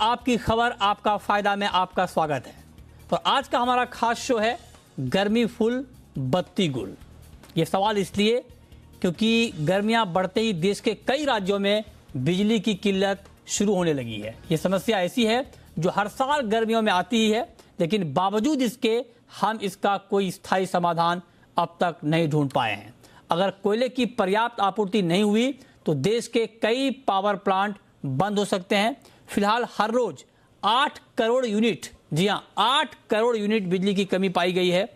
आपकी खबर, आपका फायदा में आपका स्वागत है। तो आज का हमारा खास शो है गर्मी फुल बत्ती गुल। ये सवाल इसलिए क्योंकि गर्मियां बढ़ते ही देश के कई राज्यों में बिजली की किल्लत शुरू होने लगी है। ये समस्या ऐसी है जो हर साल गर्मियों में आती ही है, लेकिन बावजूद इसके हम इसका कोई स्थायी समाधान अब तक नहीं ढूंढ पाए हैं। अगर कोयले की पर्याप्त आपूर्ति नहीं हुई तो देश के कई पावर प्लांट बंद हो सकते हैं। फिलहाल हर रोज 8 करोड़ यूनिट, जी हां 8 करोड़ यूनिट बिजली की कमी पाई गई है।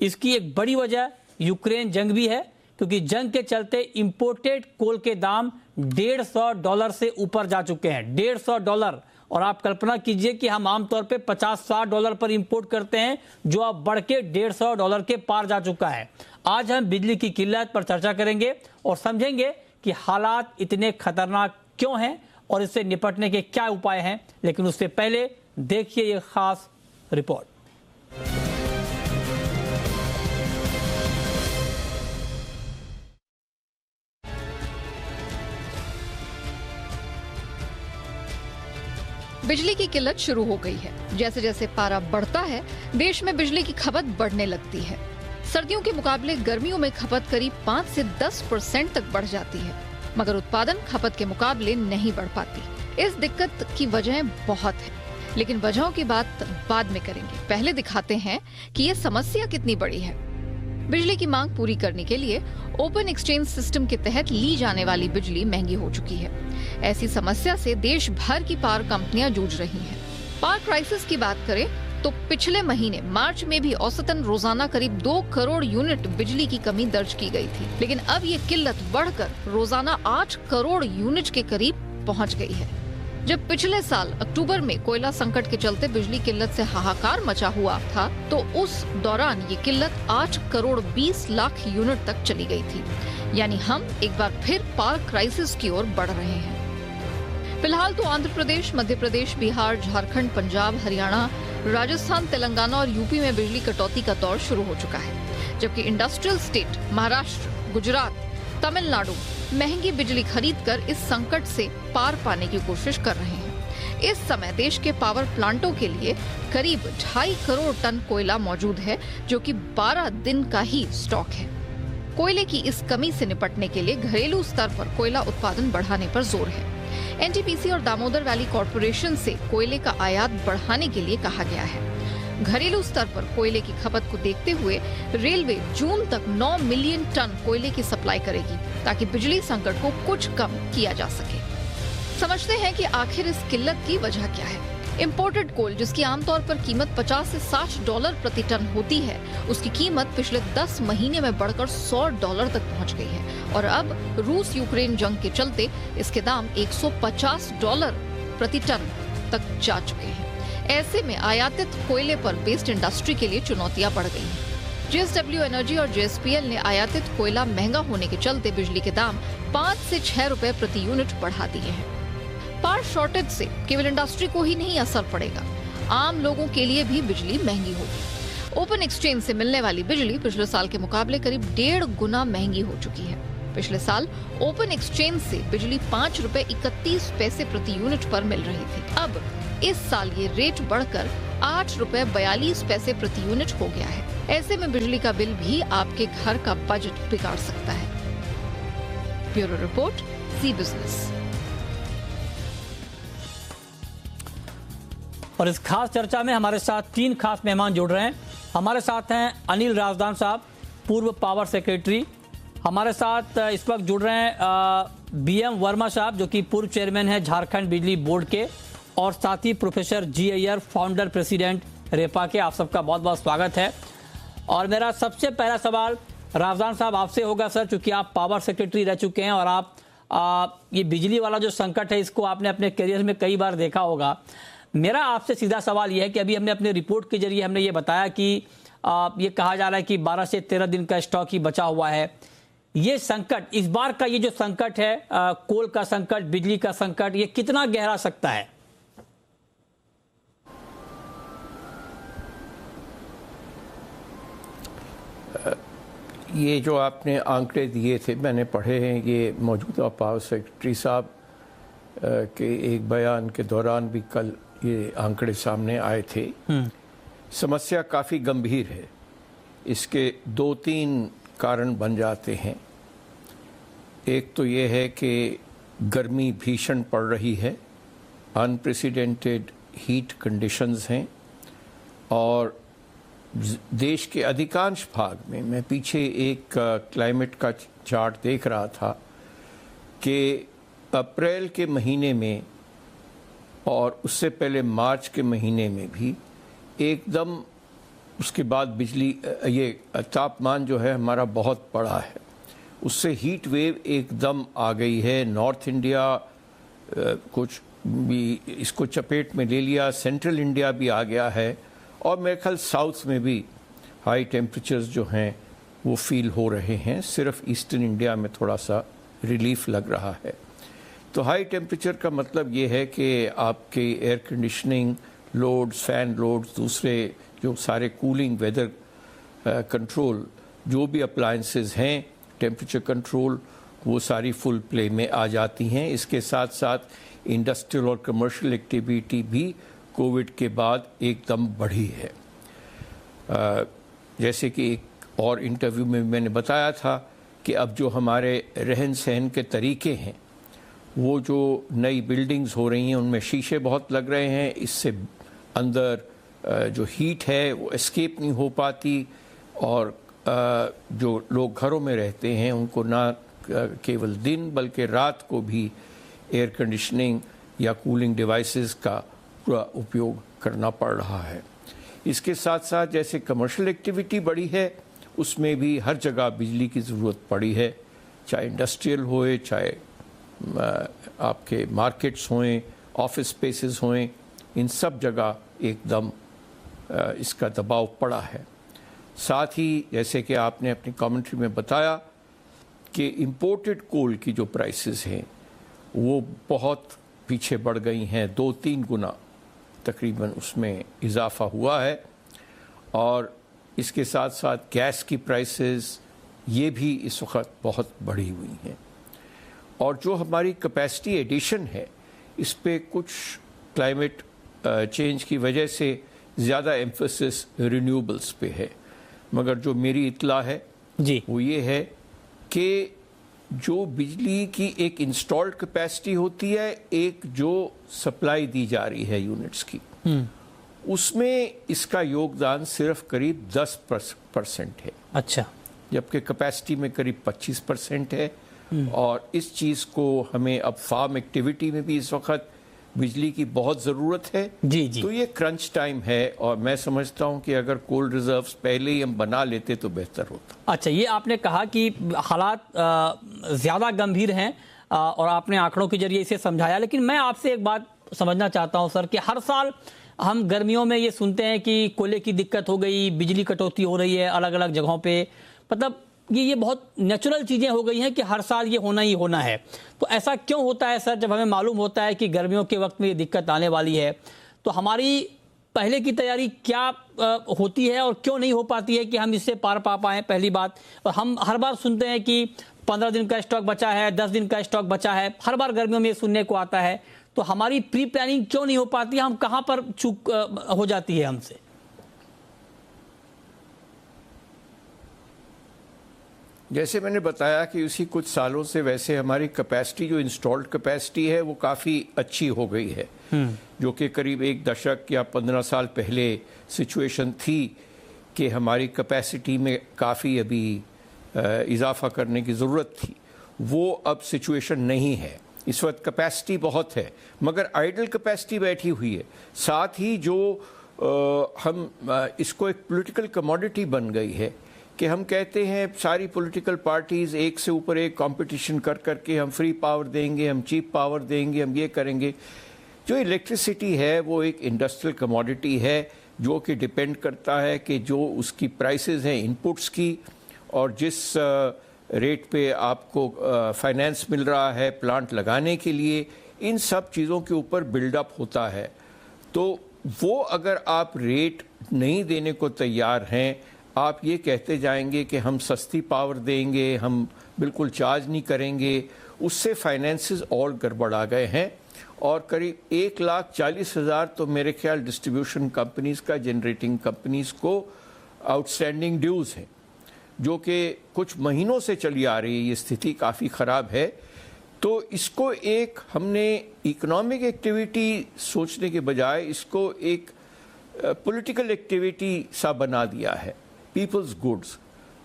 इसकी एक बड़ी वजह यूक्रेन जंग भी है, क्योंकि जंग के चलते इंपोर्टेड कोल के दाम $150 से ऊपर जा चुके हैं। $150। और आप कल्पना कीजिए कि हम आमतौर पे $50-60 पर इंपोर्ट करते हैं, जो अब बढ़ के $150 के पार जा चुका है। आज हम बिजली की किल्लत पर चर्चा करेंगे और समझेंगे कि हालात इतने खतरनाक क्यों हैं और इससे निपटने के क्या उपाय हैं। लेकिन उससे पहले देखिए ये खास रिपोर्ट। बिजली की किल्लत शुरू हो गई है। जैसे जैसे पारा बढ़ता है, देश में बिजली की खपत बढ़ने लगती है। सर्दियों के मुकाबले गर्मियों में खपत करीब 5 से 10% तक बढ़ जाती है, मगर उत्पादन खपत के मुकाबले नहीं बढ़ पाती। इस दिक्कत की वजहें बहुत हैं, लेकिन वजहों की बात बाद में करेंगे। पहले दिखाते हैं कि ये समस्या कितनी बड़ी है। बिजली की मांग पूरी करने के लिए ओपन एक्सचेंज सिस्टम के तहत ली जाने वाली बिजली महंगी हो चुकी है। ऐसी समस्या से देश भर की पावर कंपनियां जूझ रही हैं। पावर क्राइसिस की बात करें तो पिछले महीने मार्च में भी औसतन रोजाना करीब 2 करोड़ यूनिट बिजली की कमी दर्ज की गई थी, लेकिन अब ये किल्लत बढ़कर रोजाना 8 करोड़ यूनिट के करीब पहुंच गई है। जब पिछले साल अक्टूबर में कोयला संकट के चलते बिजली किल्लत से हाहाकार मचा हुआ था, तो उस दौरान ये किल्लत 8 करोड़ 20 लाख यूनिट तक चली गई थी। यानी हम एक बार फिर पावर क्राइसिस की ओर बढ़ रहे हैं। फिलहाल तो आंध्र प्रदेश, मध्य प्रदेश, बिहार, झारखंड, पंजाब, हरियाणा, राजस्थान, तेलंगाना और यूपी में बिजली कटौती का दौर शुरू हो चुका है, जबकि इंडस्ट्रियल स्टेट महाराष्ट्र, गुजरात, तमिलनाडु महंगी बिजली खरीदकर इस संकट से पार पाने की कोशिश कर रहे हैं। इस समय देश के पावर प्लांटों के लिए करीब 2.5 करोड़ टन कोयला मौजूद है, जो कि 12 दिन का ही स्टॉक है। कोयले की इस कमी से निपटने के लिए घरेलू स्तर पर कोयला उत्पादन बढ़ाने पर जोर है। एनटीपीसी और दामोदर वैली कॉरपोरेशन से कोयले का आयात बढ़ाने के लिए कहा गया है। घरेलू स्तर पर कोयले की खपत को देखते हुए रेलवे जून तक 9 मिलियन टन कोयले की सप्लाई करेगी, ताकि बिजली संकट को कुछ कम किया जा सके। समझते हैं कि आखिर इस किल्लत की वजह क्या है। इंपोर्टेड कोल, जिसकी आमतौर पर कीमत $50 से $60 प्रति टन होती है, उसकी कीमत पिछले 10 महीने में बढ़कर $100 तक पहुंच गई है और अब रूस यूक्रेन जंग के चलते इसके दाम $150 प्रति टन तक जा चुके हैं। ऐसे में आयातित कोयले पर बेस्ड इंडस्ट्री के लिए चुनौतियां बढ़ गई हैं। जेएसडब्ल्यू एनर्जी और जेएसपीएल ने आयातित कोयला महंगा होने के चलते बिजली के दाम 5 से 6 रुपए प्रति यूनिट बढ़ा दिए हैं। पावर शॉर्टेज से केवल इंडस्ट्री को ही नहीं असर पड़ेगा, आम लोगों के लिए भी बिजली महंगी होगी। ओपन एक्सचेंज से मिलने वाली बिजली पिछले साल के मुकाबले करीब 1.5 गुना महंगी हो चुकी है। पिछले साल ओपन एक्सचेंज से बिजली ₹5.31 प्रति यूनिट पर मिल रही थी। अब इस साल ये रेट बढ़कर ₹8.42 प्रति यूनिट हो गया है। ऐसे में बिजली का बिल भी आपके घर का बजट बिगाड़ सकता है। ब्यूरो रिपोर्ट, सी बिजनेस। और इस खास चर्चा में हमारे साथ 3 खास मेहमान जुड़ रहे हैं। हमारे साथ हैं अनिल राजदान साहब, पूर्व पावर सेक्रेटरी। हमारे साथ इस वक्त जुड़ रहे हैं बीएम वर्मा साहब, जो कि पूर्व चेयरमैन हैं झारखंड बिजली बोर्ड के, और साथ ही प्रोफेसर जी अय्यर, फाउंडर प्रेसिडेंट रेपा के। आप सबका बहुत बहुत स्वागत है। और मेरा सबसे पहला सवाल राजदान साहब आपसे होगा सर, चूंकि आप पावर सेक्रेटरी रह चुके हैं और आप ये बिजली वाला जो संकट है इसको आपने अपने करियर में कई बार देखा होगा। मेरा आपसे सीधा सवाल यह है कि अभी हमने अपने रिपोर्ट के जरिए हमने ये बताया कि ये कहा जा रहा है कि 12 से 13 दिन का स्टॉक ही बचा हुआ है। ये संकट, इस बार का ये जो संकट है, कोल का संकट, बिजली का संकट, ये कितना गहरा सकता है? ये जो आपने आंकड़े दिए थे, मैंने पढ़े हैं। ये मौजूदा पावर सेक्रेटरी साहब के एक बयान के दौरान भी कल ये आंकड़े सामने आए थे। समस्या काफ़ी गंभीर है। इसके 2-3 कारण बन जाते हैं। एक तो ये है कि गर्मी भीषण पड़ रही है, अनप्रेसिडेंटेड हीट कंडीशंस हैं और देश के अधिकांश भाग में, मैं पीछे एक क्लाइमेट का चार्ट देख रहा था कि अप्रैल के महीने में और उससे पहले मार्च के महीने में भी एकदम, उसके बाद बिजली, ये तापमान जो है हमारा बहुत बढ़ा है, उससे हीट वेव एकदम आ गई है। नॉर्थ इंडिया कुछ भी इसको चपेट में ले लिया, सेंट्रल इंडिया भी आ गया है और मेरे ख्याल साउथ में भी हाई टेम्परेचर्स जो हैं वो फील हो रहे हैं। सिर्फ ईस्टर्न इंडिया में थोड़ा सा रिलीफ लग रहा है। तो हाई टेम्परेचर का मतलब ये है कि आपके air conditioning loads, fan loads, दूसरे जो सारे कूलिंग, वेदर कंट्रोल, जो भी अप्लायंसेस हैं टेम्परेचर कंट्रोल, वो सारी फुल प्ले में आ जाती हैं। इसके साथ साथ इंडस्ट्रियल और कमर्शियल एक्टिविटी भी कोविड के बाद एकदम बढ़ी है। जैसे कि एक और इंटरव्यू में मैंने बताया था कि अब जो हमारे रहन सहन के तरीके हैं, वो जो नई बिल्डिंग्स हो रही हैं उनमें शीशे बहुत लग रहे हैं, इससे अंदर जो हीट है वो एस्केप नहीं हो पाती और जो लोग घरों में रहते हैं उनको ना केवल दिन बल्कि रात को भी एयर कंडीशनिंग या कूलिंग डिवाइसेस का पूरा उपयोग करना पड़ रहा है। इसके साथ साथ जैसे कमर्शियल एक्टिविटी बढ़ी है, उसमें भी हर जगह बिजली की ज़रूरत पड़ी है, चाहे इंडस्ट्रियल होए, चाहे आपके मार्केट्स होएं, ऑफिस स्पेसेस होएं, इन सब जगह एकदम इसका दबाव पड़ा है। साथ ही जैसे कि आपने अपनी कमेंट्री में बताया कि इंपोर्टेड कोल की जो प्राइसेस हैं वो बहुत पीछे बढ़ गई हैं, 2-3 गुना तकरीबन उसमें इजाफा हुआ है। और इसके साथ साथ गैस की प्राइसेस ये भी इस वक्त बहुत बढ़ी हुई हैं। और जो हमारी कैपेसिटी एडिशन है, इस पे कुछ क्लाइमेट चेंज की वजह से ज़्यादा एम्फेसिस रिन्यूएबल्स पे है, मगर जो मेरी इत्ला है जी वो ये है कि जो बिजली की एक इंस्टॉल्ड कैपेसिटी होती है, एक जो सप्लाई दी जा रही है यूनिट्स की, उसमें इसका योगदान सिर्फ करीब 10% है। अच्छा, जबकि कैपेसिटी में करीब 25% है। और इस चीज़ को हमें अब फार्म एक्टिविटी में भी इस वक्त बिजली की बहुत ज़रूरत है। जी जी। तो ये क्रंच टाइम है और मैं समझता हूँ कि अगर कोल रिजर्व्स पहले ही हम बना लेते तो बेहतर होता। अच्छा, ये आपने कहा कि हालात ज़्यादा गंभीर हैं और आपने आंकड़ों के जरिए इसे समझाया, लेकिन मैं आपसे एक बात समझना चाहता हूँ सर कि हर साल हम गर्मियों में ये सुनते हैं कि कोयले की दिक्कत हो गई, बिजली कटौती हो रही है अलग अलग जगहों पे, मतलब ये बहुत नेचुरल चीज़ें हो गई हैं कि हर साल ये होना ही होना है। तो ऐसा क्यों होता है सर? जब हमें मालूम होता है कि गर्मियों के वक्त में ये दिक्कत आने वाली है, तो हमारी पहले की तैयारी क्या होती है और क्यों नहीं हो पाती है कि हम इससे पार पा पाएँ? पहली बात। और हम हर बार सुनते हैं कि 15 दिन का स्टॉक बचा है, 10 दिन का स्टॉक बचा है, हर बार गर्मियों में ये सुनने को आता है। तो हमारी प्री प्लानिंग क्यों नहीं हो पाती? हम कहाँ पर चूक हो जाती है हमसे? जैसे मैंने बताया कि उसी कुछ सालों से वैसे हमारी कैपेसिटी, जो इंस्टॉल्ड कैपेसिटी है, वो काफ़ी अच्छी हो गई है, जो कि करीब 1 दशक या 15 साल पहले सिचुएशन थी कि हमारी कैपेसिटी में काफ़ी अभी इजाफा करने की ज़रूरत थी। वो अब सिचुएशन नहीं है। इस वक्त कैपेसिटी बहुत है मगर आइडल कैपेसिटी बैठी हुई है। साथ ही जो हम इसको एक पॉलिटिकल कमोडिटी बन गई है कि हम कहते हैं सारी पॉलिटिकल पार्टीज़ एक से ऊपर एक कंपटीशन कर करके हम फ्री पावर देंगे, हम चीप पावर देंगे, हम ये करेंगे। जो इलेक्ट्रिसिटी है वो एक इंडस्ट्रियल कमोडिटी है जो कि डिपेंड करता है कि जो उसकी प्राइसेस हैं इनपुट्स की और जिस रेट पे आपको फाइनेंस मिल रहा है प्लांट लगाने के लिए, इन सब चीज़ों के ऊपर बिल्डअप होता है। तो वो अगर आप रेट नहीं देने को तैयार हैं, आप ये कहते जाएंगे कि हम सस्ती पावर देंगे, हम बिल्कुल चार्ज नहीं करेंगे, उससे फाइनेंसेस और गड़बड़ा गए हैं। और करीब 1,40,000 तो मेरे ख्याल डिस्ट्रीब्यूशन कंपनीज का, जनरेटिंग कंपनीज को आउटस्टैंडिंग ड्यूज है, जो कि कुछ महीनों से चली आ रही है। ये स्थिति काफ़ी ख़राब है। तो इसको एक हमने इकोनॉमिक एक्टिविटी सोचने के बजाय इसको एक पॉलिटिकल एक्टिविटी सा बना दिया है, पीपल्स गुड्स।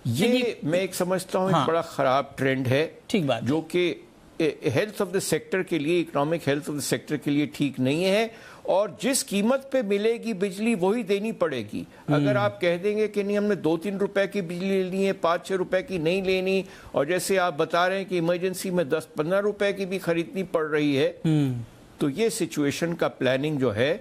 ये मैं एक समझता हूँ एक बड़ा ख़राब ट्रेंड है, ठीक बात, जो कि हेल्थ ऑफ द सेक्टर के लिए, economic health of the sector के लिए ठीक नहीं है। और जिस कीमत पे मिलेगी बिजली वही देनी पड़ेगी। अगर आप कह देंगे कि नहीं हमने 2-3 रुपए की बिजली लेनी है, 5-6 रुपए की नहीं लेनी, और जैसे आप बता रहे हैं कि इमरजेंसी में 10-15 रुपए की भी खरीदनी पड़ रही है, तो ये सिचुएशन का प्लानिंग जो है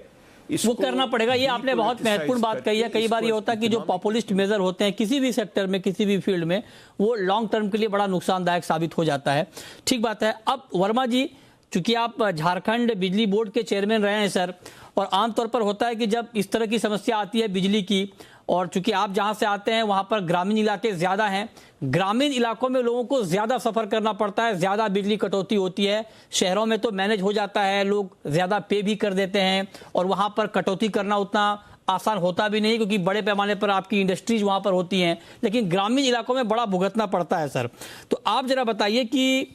वो करना पड़ेगा। ये आपने बहुत महत्वपूर्ण बात कही है। कई बार ये होता है कि जो पॉपुलिस्ट मेजर होते हैं किसी भी सेक्टर में, किसी भी फील्ड में, वो लॉन्ग टर्म के लिए बड़ा नुकसानदायक साबित हो जाता है। ठीक बात है। अब वर्मा जी, चूंकि आप झारखंड बिजली बोर्ड के चेयरमैन रहे हैं सर, और आमतौर पर होता है कि जब इस तरह की समस्या आती है बिजली की, और चूंकि आप जहां से आते हैं वहां पर ग्रामीण इलाके ज्यादा हैं, ग्रामीण इलाकों में लोगों को ज्यादा सफर करना पड़ता है, ज्यादा बिजली कटौती होती है। शहरों में तो मैनेज हो जाता है, लोग ज्यादा पे भी कर देते हैं, और वहां पर कटौती करना उतना आसान होता भी नहीं, क्योंकि बड़े पैमाने पर आपकी इंडस्ट्रीज वहां पर होती हैं। लेकिन ग्रामीण इलाकों में बड़ा भुगतना पड़ता है सर। तो आप जरा बताइए कि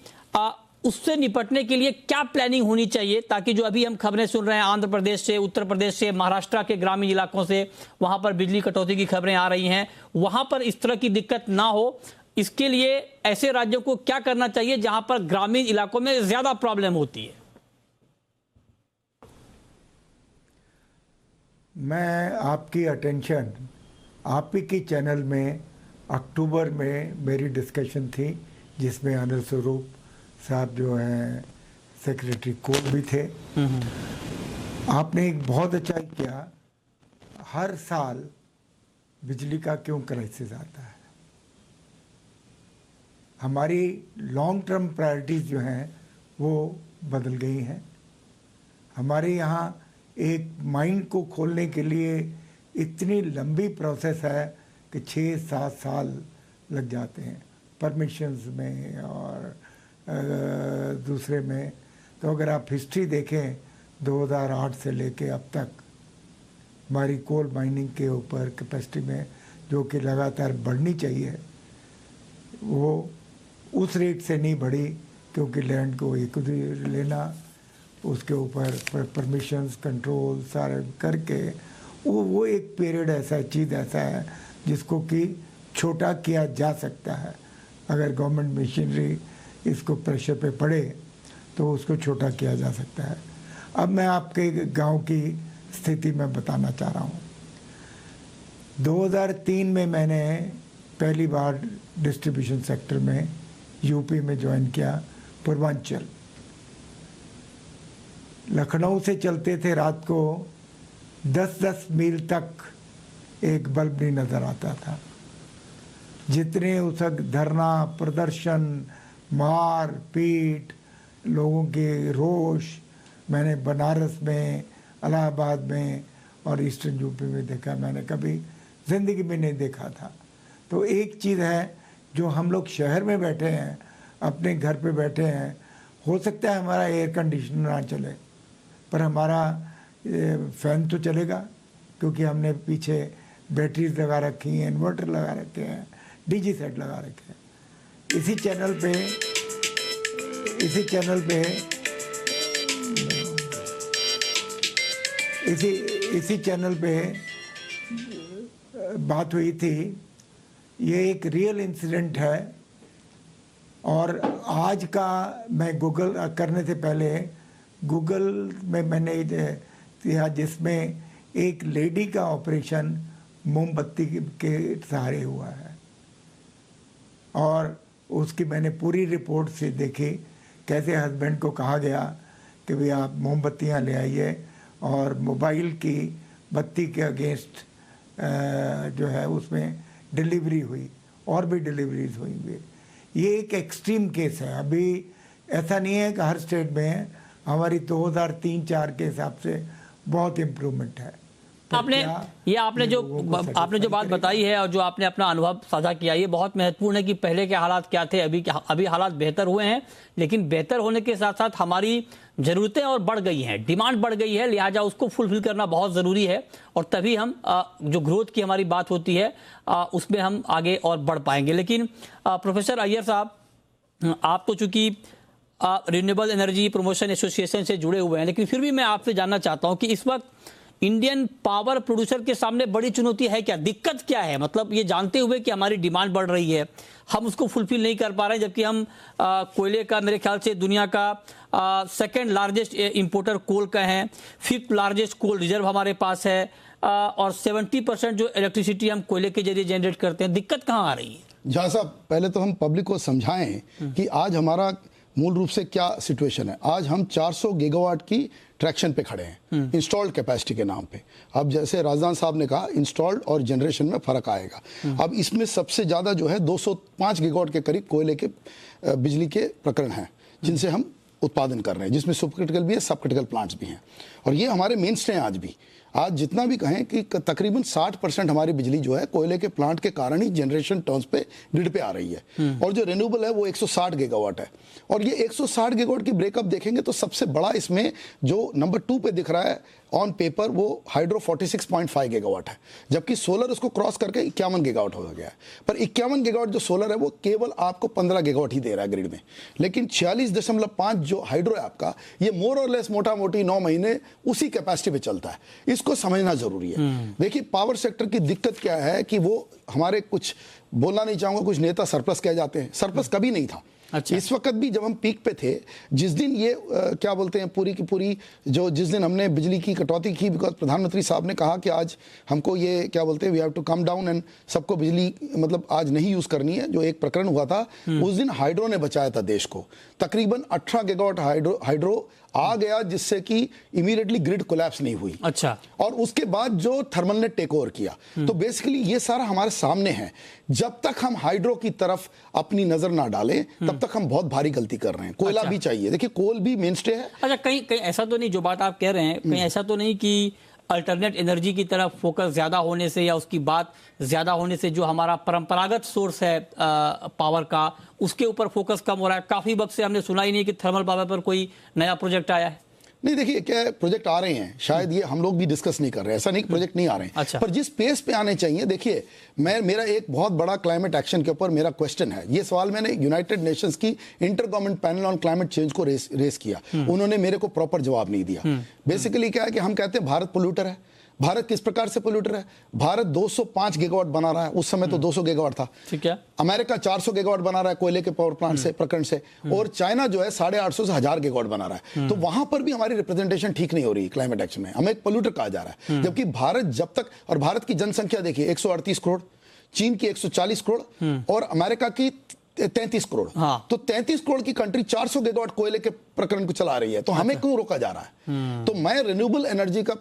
उससे निपटने के लिए क्या प्लानिंग होनी चाहिए, ताकि जो अभी हम खबरें सुन रहे हैं आंध्र प्रदेश से, उत्तर प्रदेश से, महाराष्ट्र के ग्रामीण इलाकों से, वहां पर बिजली कटौती की खबरें आ रही हैं, वहां पर इस तरह की दिक्कत ना हो, इसके लिए ऐसे राज्यों को क्या करना चाहिए जहां पर ग्रामीण इलाकों में ज्यादा प्रॉब्लम होती है? मैं आपकी अटेंशन, आप ही की चैनल में अक्टूबर में मेरी डिस्कशन थी, जिसमें अनिल स्वरूप साहब जो हैं सेक्रेटरी कोर्ट भी थे। आपने एक बहुत अच्छा किया। हर साल बिजली का क्यों क्राइसिस आता है? हमारी लॉन्ग टर्म प्रायोरिटीज जो हैं वो बदल गई हैं। हमारे यहाँ एक माइंड को खोलने के लिए इतनी लंबी प्रोसेस है कि 6-7 साल लग जाते हैं परमिशंस में और दूसरे में। तो अगर आप हिस्ट्री देखें 2008 से लेके अब तक, हमारी कोल माइनिंग के ऊपर कैपेसिटी में, जो कि लगातार बढ़नी चाहिए, वो उस रेट से नहीं बढ़ी, क्योंकि लैंड को एक लेना, उसके ऊपर परमिशंस, कंट्रोल सारे करके, वो एक पीरियड ऐसा, चीज़ ऐसा है जिसको कि छोटा किया जा सकता है। अगर गवर्नमेंट मशीनरी इसको प्रेशर पे पड़े तो उसको छोटा किया जा सकता है। अब मैं आपके गांव की स्थिति में बताना चाह रहा हूँ। 2003 में मैंने पहली बार डिस्ट्रीब्यूशन सेक्टर में यूपी में ज्वाइन किया, पूर्वांचल। लखनऊ से चलते थे रात को 10-10 मील तक एक बल्ब नहीं नज़र आता था। जितने उस वक्त धरना, प्रदर्शन, मार पीट, लोगों के रोष मैंने बनारस में, इलाहाबाद में और ईस्टर्न यूपी में देखा, मैंने कभी ज़िंदगी में नहीं देखा था। तो एक चीज़ है, जो हम लोग शहर में बैठे हैं, अपने घर पे बैठे हैं, हो सकता है हमारा एयर कंडीशनर ना चले, पर हमारा फ़ैन तो चलेगा, क्योंकि हमने पीछे बैटरीज लगा रखी हैं, इन्वर्टर लगा रखे हैं, डीजी सेट लगा रखे हैं। इसी चैनल पे बात हुई थी। ये एक रियल इंसिडेंट है। और आज का मैं गूगल करने से पहले गूगल में मैंने दिया, जिसमें एक लेडी का ऑपरेशन मोमबत्ती के सहारे हुआ है, और उसकी मैंने पूरी रिपोर्ट से देखी, कैसे हस्बैंड को कहा गया कि भाई आप मोमबत्तियाँ ले आइए, और मोबाइल की बत्ती के अगेंस्ट जो है उसमें डिलीवरी हुई, और भी डिलीवरीज हुई। ये एक एक्सट्रीम केस है। अभी ऐसा नहीं है कि हर स्टेट में है। हमारी 2003-4 के हिसाब से बहुत इम्प्रूवमेंट है। आपने जो बात बताई है और जो आपने अपना अनुभव साझा किया, ये बहुत महत्वपूर्ण है कि पहले के हालात क्या थे, अभी हालात बेहतर हुए हैं, लेकिन बेहतर होने के साथ साथ हमारी ज़रूरतें और बढ़ गई हैं, डिमांड बढ़ गई है, लिहाजा उसको फुलफिल करना बहुत ज़रूरी है और तभी हम जो ग्रोथ की हमारी बात होती है उसमें हम आगे और बढ़ पाएंगे। लेकिन प्रोफेसर अय्यर साहब, आप तो चूंकि रिन्यूएबल एनर्जी प्रमोशन एसोसिएशन से जुड़े हुए हैं, लेकिन फिर भी मैं आपसे जानना चाहता हूं कि इस वक्त इंडियन पावर प्रोड्यूसर के सामने बड़ी चुनौती है क्या, दिक्कत क्या है? मतलब ये जानते हुए कि हमारी डिमांड बढ़ रही है, हम उसको फुलफिल नहीं कर पा रहे हैं, जबकि हम कोयले का मेरे ख्याल से दुनिया का सेकंड लार्जेस्ट इंपोर्टर कोल का हैं, 5th लार्जेस्ट कोल रिजर्व हमारे पास है और 70% जो इलेक्ट्रिसिटी हम कोयले के जरिए जनरेट करते हैं। दिक्कत कहाँ आ रही है? जहाँ साहब, पहले तो हम पब्लिक को समझाएं कि आज हमारा मूल रूप से क्या सिचुएशन है। आज हम 400 गीगावाट की ट्रैक्शन पे खड़े हैं इंस्टॉल्ड कैपेसिटी के नाम पे। अब जैसे राजदान साहब ने कहा, इंस्टॉल्ड और जनरेशन में फर्क आएगा। अब इसमें सबसे ज़्यादा जो है 205 गीगावाट के करीब कोयले के बिजली के प्रकरण हैं जिनसे हम उत्पादन कर रहे हैं, जिसमें सुपर क्रिटिकल भी है, सब क्रिटिकल प्लांट्स भी हैं और ये हमारे मेन स्टे हैं। आज भी आज जितना भी कहें कि तकरीबन 60% हमारी बिजली जो है कोयले के प्लांट के कारण ही जनरेशन टर्म्स पे ग्रिड पे आ रही है और जो रिन्यूएबल है वो 160 गीगावाट है। और ये 160 गीगावाट की ब्रेकअप देखेंगे तो सबसे बड़ा इसमें जो नंबर 2 पे दिख रहा है ऑन पेपर वो हाइड्रो 46.5 गीगावाट है, जबकि सोलर उसको क्रॉस करके 51 गीगावाट हो गया है। पर 51 गीगावाट जो सोलर है वो केवल आपको 15 गीगावाट ही दे रहा है ग्रिड में, लेकिन 46.5 जो हाइड्रो है आपका, ये मोर और लेस मोटा मोटी 9 महीने उसी कैपेसिटी पे चलता है। इसको समझना जरूरी है। देखिए, पावर सेक्टर की दिक्कत क्या है कि वो हमारे कुछ बोलना नहीं चाहूंगा, कुछ नेता सरप्लस कह जाते हैं, सरप्लस कभी नहीं था। अच्छा। इस वक्त भी जब हम पीक पे थे, जिस दिन ये क्या बोलते हैं पूरी की पूरी जिस दिन हमने बिजली की कटौती की, बिकॉज प्रधानमंत्री साहब ने कहा कि आज हमको ये क्या बोलते हैं we have to come down and सबको बिजली मतलब आज नहीं यूज करनी है, जो एक प्रकरण हुआ था उस दिन हाइड्रो ने बचाया था देश को। तकरीबन 18 गीगावाट हाइड्रो आ गया जिससे कि इमीडिएटली ग्रिड कोलैप्स नहीं हुई। अच्छा। और उसके बाद जो थर्मल ने टेक ओवर किया। तो बेसिकली ये सारा हमारे सामने है। जब तक हम हाइड्रो की तरफ अपनी नजर ना डालें तब तक हम बहुत भारी गलती कर रहे हैं। कोयला भी चाहिए, देखिए कोल भी मेनस्टे है। अच्छा, कहीं ऐसा तो नहीं, जो बात आप कह रहे हैं, कहीं ऐसा तो नहीं कि अल्टरनेट एनर्जी की तरफ फोकस ज्यादा होने से या उसकी बात ज्यादा होने से जो हमारा परंपरागत सोर्स है पावर का, उसके ऊपर फोकस कम हो रहा है? काफी वक्त से हमने सुना ही नहीं कि थर्मल पावर पर कोई नया प्रोजेक्ट आया है। नहीं, देखिए क्या प्रोजेक्ट आ रहे हैं, शायद ये हम लोग भी डिस्कस नहीं कर रहे हैं, ऐसा नहीं कि प्रोजेक्ट नहीं आ रहे हैं। अच्छा। पर जिस पेस पे आने चाहिए, देखिए मेरा एक बहुत बड़ा क्लाइमेट एक्शन के ऊपर मेरा क्वेश्चन है। ये सवाल मैंने यूनाइटेड नेशंस की inter government panel on climate change को रेस किया, उन्होंने मेरे को प्रॉपर जवाब नहीं दिया। बेसिकली क्या है कि हम कहते हैं भारत पोल्यूटर है। भारत किस प्रकार से पोल्यूटर है? भारत 205 गीगावाट बना रहा है, उस समय तो 200 गीगावाट था। ठीक है। अमेरिका 400 गीगावाट बना रहा है कोयले के पावर प्लांट से प्रकरण से, और चाइना जो है 850 से 1000 गीगावाट बना रहा है। तो वहां पर भी हमारी रिप्रेजेंटेशन ठीक नहीं हो रही क्लाइमेट एक्शन में, हमें एक पोल्यूटर कहा जा रहा है। जबकि भारत जब तक, और भारत की जनसंख्या देखिए 138 करोड़, चीन की 140 करोड़ और अमेरिका की 33 करोड़। हाँ। तो 33 करोड़ की कंट्री 400 गीगावाट कोयले के प्रकरण को चला रही है, तो हमें क्यों रोका जा रहा है? तो मैं रिन्यूएबल एनर्जी का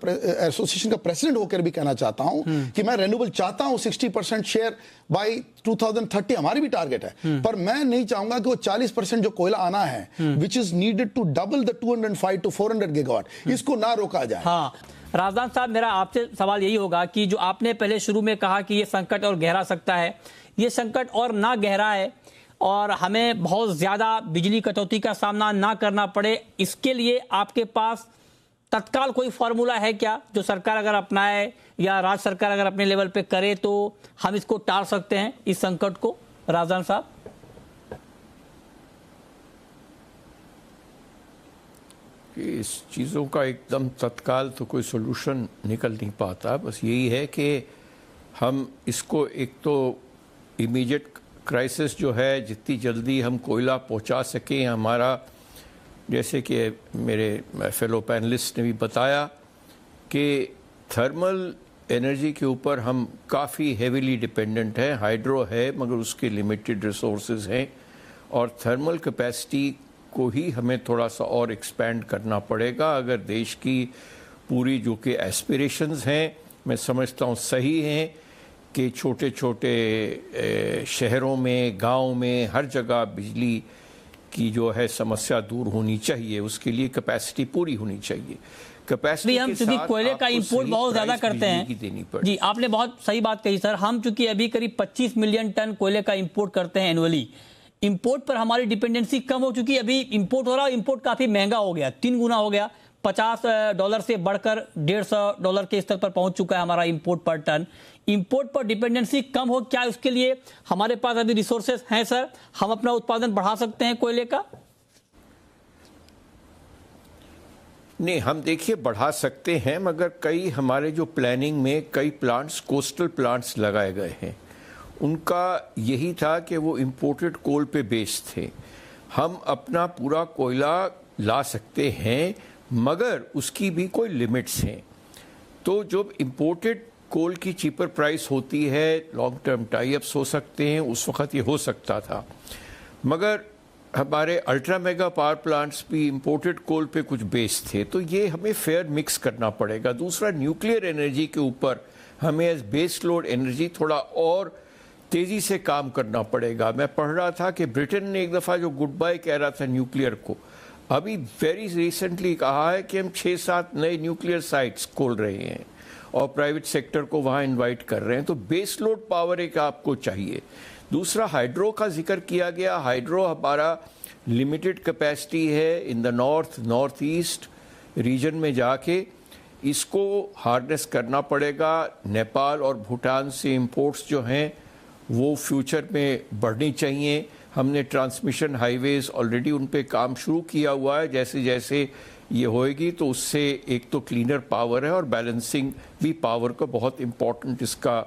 एसोसिएशन का प्रेसिडेंट होकर भी कहना चाहता हूं कि मैं रिन्यूएबल चाहता हूं 60% शेयर बाय 2030 हमारी भी टारगेट है, पर मैं नहीं चाहूंगा कि वो 40% जो कोयला आना है which is needed to double the 205 to 400 gigawatt, इसको ना रोका जाए। हाँ, राजदान साहब, मेरा आपसे सवाल यही होगा कि जो आपने पहले शुरू में कहा कि ये संकट और गहरा सकता है, ये संकट और ना गहरा है और हमें बहुत ज़्यादा बिजली कटौती का सामना ना करना पड़े, इसके लिए आपके पास तत्काल कोई फार्मूला है क्या, जो सरकार अगर अपनाए या राज्य सरकार अगर अपने लेवल पे करे तो हम इसको टाल सकते हैं, इस संकट को? राजदान साहब। इस चीज़ों का एकदम तत्काल तो कोई सोल्यूशन निकल नहीं पाता। बस यही है कि हम इसको एक तो इमीडिएट क्राइसिस जो है, जितनी जल्दी हम कोयला पहुंचा सकें, हमारा जैसे कि मेरे फेलो पैनलिस्ट ने भी बताया कि थर्मल एनर्जी के ऊपर हम काफ़ी हेवीली डिपेंडेंट हैं। हाइड्रो है मगर उसके लिमिटेड रिसोर्सेज हैं और थर्मल कैपेसिटी को ही हमें थोड़ा सा और एक्सपेंड करना पड़ेगा अगर देश की पूरी जो कि एस्पिरेशंस हैं, मैं समझता हूँ सही हैं कि छोटे छोटे शहरों में, गांव में, हर जगह बिजली की जो है समस्या दूर होनी चाहिए। उसके लिए कैपेसिटी पूरी होनी चाहिए। कैपेसिटी हम के चूंकि साथ कोयले का आपको इंपोर्ट सही बहुत ज्यादा प्राइस करते बिजली की हैं देनी पड़े। जी, आपने बहुत सही बात कही सर। हम चूंकि अभी करीब 25 मिलियन टन कोयले का इंपोर्ट करते हैं एनुअली, इंपोर्ट पर हमारी डिपेंडेंसी कम हो चुकी है। अभी इंपोर्ट हो रहा है, इंपोर्ट काफी महंगा हो गया, 3 गुना हो गया, $50 से बढ़कर $150 के स्तर पर पहुंच चुका है हमारा इंपोर्ट पर टन। इंपोर्ट पर डिपेंडेंसी कम हो, क्या उसके लिए हमारे पास अभी रिसोर्सेज हैं सर? हम अपना उत्पादन बढ़ा सकते हैं कोयले का? नहीं, हम देखिए बढ़ा सकते हैं, मगर कई हमारे जो प्लानिंग में कई प्लांट्स, कोस्टल प्लांट्स लगाए गए हैं, उनका यही था कि वो इंपोर्टेड कोल पे बेस्ड थे। हम अपना पूरा कोयला ला सकते हैं, मगर उसकी भी कोई लिमिट्स हैं। तो जब इंपोर्टेड कोल की चीपर प्राइस होती है, लॉन्ग टर्म टाई अप्स हो सकते हैं, उस वक्त ये हो सकता था। मगर हमारे अल्ट्रा मेगा पावर प्लांट्स भी इंपोर्टेड कोल पे कुछ बेस्ड थे, तो ये हमें फेयर मिक्स करना पड़ेगा। दूसरा, न्यूक्लियर एनर्जी के ऊपर हमें एज बेस लोड एनर्जी थोड़ा और तेज़ी से काम करना पड़ेगा। मैं पढ़ रहा था कि ब्रिटेन ने एक दफ़ा जो गुड बाय कह रहा था न्यूक्लियर को, अभी वेरी रिसेंटली कहा है कि हम 6-7 नए न्यूक्लियर साइट्स खोल रहे हैं और प्राइवेट सेक्टर को वहाँ इनवाइट कर रहे हैं। तो बेस लोड पावर एक आपको चाहिए। दूसरा, हाइड्रो का जिक्र किया गया। हाइड्रो हमारा लिमिटेड कैपेसिटी है in the north east region में जाके, इसको हार्नेस करना पड़ेगा। नेपाल और भूटान से इंपोर्ट्स जो हैं वो फ्यूचर में बढ़नी चाहिए। हमने ट्रांसमिशन हाईवेज ऑलरेडी उन पे काम शुरू किया हुआ है। जैसे जैसे ये होएगी तो उससे एक तो क्लीनर पावर है और बैलेंसिंग भी पावर का बहुत इम्पोर्टेंट इसका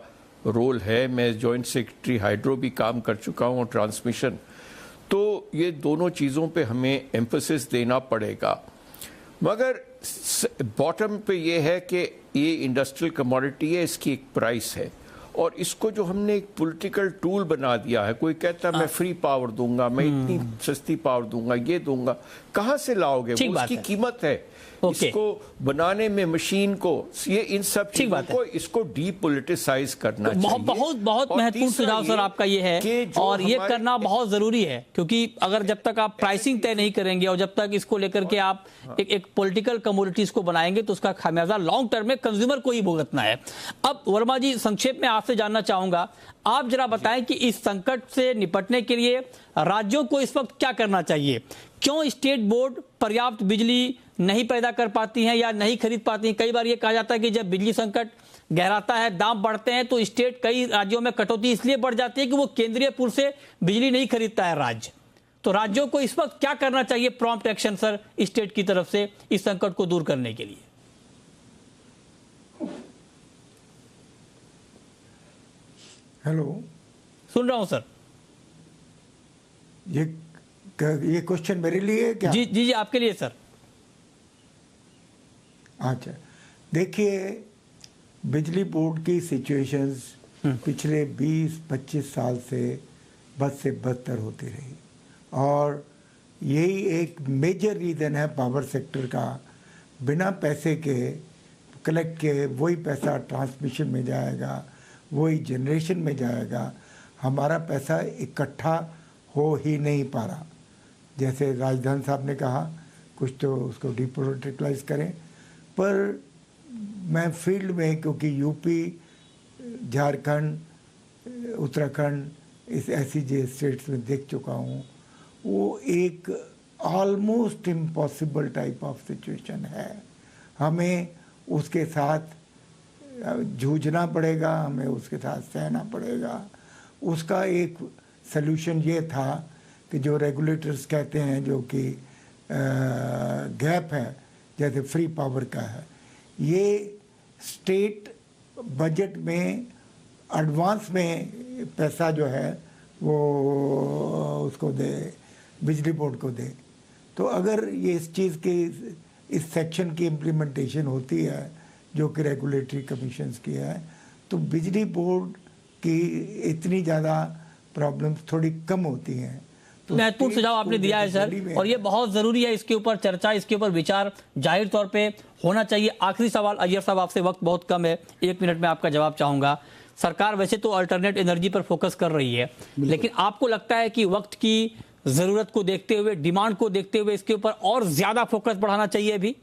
रोल है। मैं जॉइंट सेक्रेटरी हाइड्रो भी काम कर चुका हूँ और ट्रांसमिशन। तो ये दोनों चीज़ों पे हमें एम्फेसिस देना पड़ेगा। मगर बॉटम पे ये है कि ये इंडस्ट्रियल कमोडिटी है, इसकी एक प्राइस है, और इसको जो हमने एक पॉलिटिकल टूल बना दिया है। कोई कहता है मैं फ्री पावर दूंगा, मैं इतनी सस्ती पावर दूंगा, ये दूंगा, कहाँ से लाओगे? वो उसकी कीमत है। इसको बनाने में मशीन को, ये इन सब चीजों को, इसको डीपोलिटिसाइज करना चाहिए। बहुत महत्वपूर्ण सुझाव सर आपका ये है, और ये करना बहुत जरूरी है, क्योंकि अगर जब तक आप प्राइसिंग तय नहीं करेंगे और जब तक इसको लेकर के आप एक पॉलिटिकल कमोडिटीज को बनाएंगे तो उसका खामियाजा लॉन्ग टर्म में कंज्यूमर को ही भुगतना है। अब वर्मा जी, संक्षेप में आपसे जानना चाहूंगा, आप जरा बताएं कि इस संकट से निपटने के लिए राज्यों को इस वक्त क्या करना चाहिए? क्यों स्टेट बोर्ड पर्याप्त बिजली नहीं पैदा कर पाती हैं या नहीं खरीद पाती हैं? कई बार ये कहा जाता है कि जब बिजली संकट गहराता है, दाम बढ़ते हैं, तो स्टेट, कई राज्यों में कटौती इसलिए बढ़ जाती है कि वो केंद्रीय पूल से बिजली नहीं खरीदता है राज्य। तो राज्यों को इस वक्त क्या करना चाहिए, प्रॉम्प्ट एक्शन सर, स्टेट की तरफ से इस संकट को दूर करने के लिए? हेलो, सुन रहा हूं सर। ये क्वेश्चन मेरे लिए है क्या? जी जी जी, आपके लिए सर। अच्छा, देखिए, बिजली बोर्ड की सिचुएशंस पिछले 20-25 साल से बद से बदतर होती रही, और यही एक मेजर रीज़न है पावर सेक्टर का। बिना पैसे के कलेक्ट किए वही पैसा ट्रांसमिशन में जाएगा, वही जनरेशन में जाएगा, हमारा पैसा इकट्ठा हो ही नहीं पा रहा। जैसे राजधान साहब ने कहा, कुछ तो उसको डीपोलिटिकलाइज करें, पर मैं फील्ड में, क्योंकि यूपी, झारखंड, उत्तराखंड, इस ऐसी जो स्टेट्स में देख चुका हूँ, वो एक almost impossible type of situation है। हमें उसके साथ जूझना पड़ेगा, हमें उसके साथ सहना पड़ेगा। उसका एक सल्यूशन ये था कि जो रेगुलेटर्स कहते हैं, जो कि गैप है, जैसे फ्री पावर का है, ये स्टेट बजट में एडवांस में पैसा जो है वो उसको दे, बिजली बोर्ड को दे। तो अगर ये इस चीज़ की, इस सेक्शन की इम्प्लीमेंटेशन होती है जो कि रेगुलेटरी कमीशंस की है, तो बिजली बोर्ड की इतनी ज़्यादा प्रॉब्लम्स थोड़ी कम होती हैं। तो महत्वपूर्ण सुझाव आपने दिया है सर, और ये बहुत जरूरी है, इसके ऊपर चर्चा, इसके ऊपर विचार जाहिर तौर पे होना चाहिए। आखिरी सवाल अय्यर साहब आपसे, वक्त बहुत कम है, 1 मिनट में आपका जवाब चाहूंगा। सरकार वैसे तो अल्टरनेट एनर्जी पर फोकस कर रही है, लेकिन आपको लगता है कि वक्त की जरूरत को देखते हुए, डिमांड को देखते हुए, इसके ऊपर और ज्यादा फोकस बढ़ाना चाहिए अभी?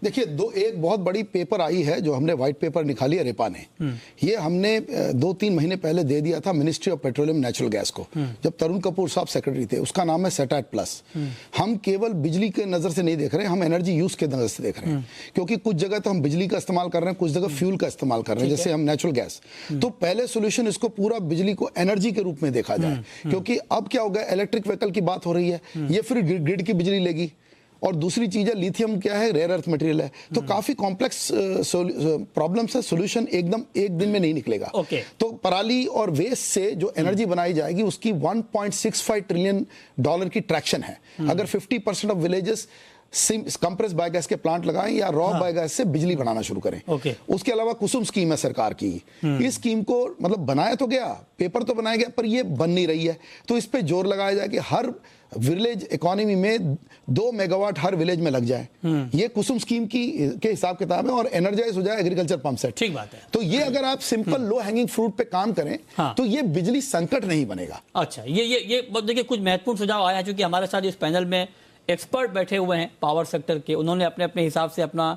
देखिए, एक बहुत बड़ी पेपर आई है जो हमने व्हाइट पेपर निकाली है रेपा ने। ये हमने 2-3 महीने पहले दे दिया था ministry of petroleum natural gas को, जब तरुण कपूर साहब सेक्रेटरी थे। उसका नाम है सेटैट प्लस। हम केवल बिजली के नजर से नहीं देख रहे हैं, हम एनर्जी यूज के नजर से देख रहे हैं, क्योंकि कुछ जगह तो हम बिजली का इस्तेमाल कर रहे हैं, कुछ जगह फ्यूल का इस्तेमाल कर रहे हैं, जैसे हम नेचुरल गैस। तो पहले सोल्यूशन इसको पूरा बिजली को एनर्जी के रूप में देखा जाए, क्योंकि अब क्या हो गया, इलेक्ट्रिक व्हीकल की बात हो रही है, ये फिर ग्रिड की बिजली लेगी। और दूसरी चीज है लिथियम, क्या है, रेयर अर्थ मटेरियल है। तो काफी कॉम्प्लेक्स प्रॉब्लम्स है, सॉल्यूशन एकदम एक दिन में नहीं निकलेगा। तो पराली और वेस्ट से जो एनर्जी बनाई जाएगी उसकी $1.65 ट्रिलियन की ट्रैक्शन है। अगर 50% ऑफ विलेजेस कंप्रेस बायोगैस के प्लांट लगाएं या रॉ बायोगैस से बिजली बनाना शुरू करें। उसके अलावा कुसुम स्कीम है सरकार की। इस स्कीम को मतलब बनाया तो गया, पेपर तो बनाया गया, पर ये बन नहीं रही है। तो इस पे जोर लगाया जाए कि हर विलेज इकोनॉमी में 2 मेगावाट हर विलेज में लग जाए। ये कुसुम स्कीम के हिसाब किताब है, और एनर्जाइज हो जाए एग्रीकल्चर पंप सेट। ठीक बात है। तो ये अगर आप सिंपल लो हैंगिंग फ्रूट पे काम करें तो ये बिजली संकट नहीं बनेगा। अच्छा, ये देखिए, कुछ महत्वपूर्ण सुझाव आया, क्योंकि हमारे साथ इस पैनल में एक्सपर्ट बैठे हुए हैं पावर सेक्टर के। उन्होंने अपने अपने हिसाब से अपना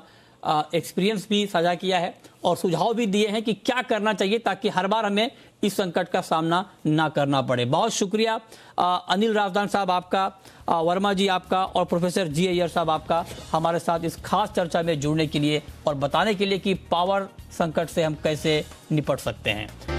एक्सपीरियंस भी साझा किया है और सुझाव भी दिए हैं कि क्या करना चाहिए ताकि हर बार हमें इस संकट का सामना ना करना पड़े। बहुत शुक्रिया अनिल राजदान साहब आपका, वर्मा जी आपका, और प्रोफेसर जी अय्यर साहब आपका हमारे साथ इस खास चर्चा में जुड़ने के लिए और बताने के लिए कि पावर संकट से हम कैसे निपट सकते हैं।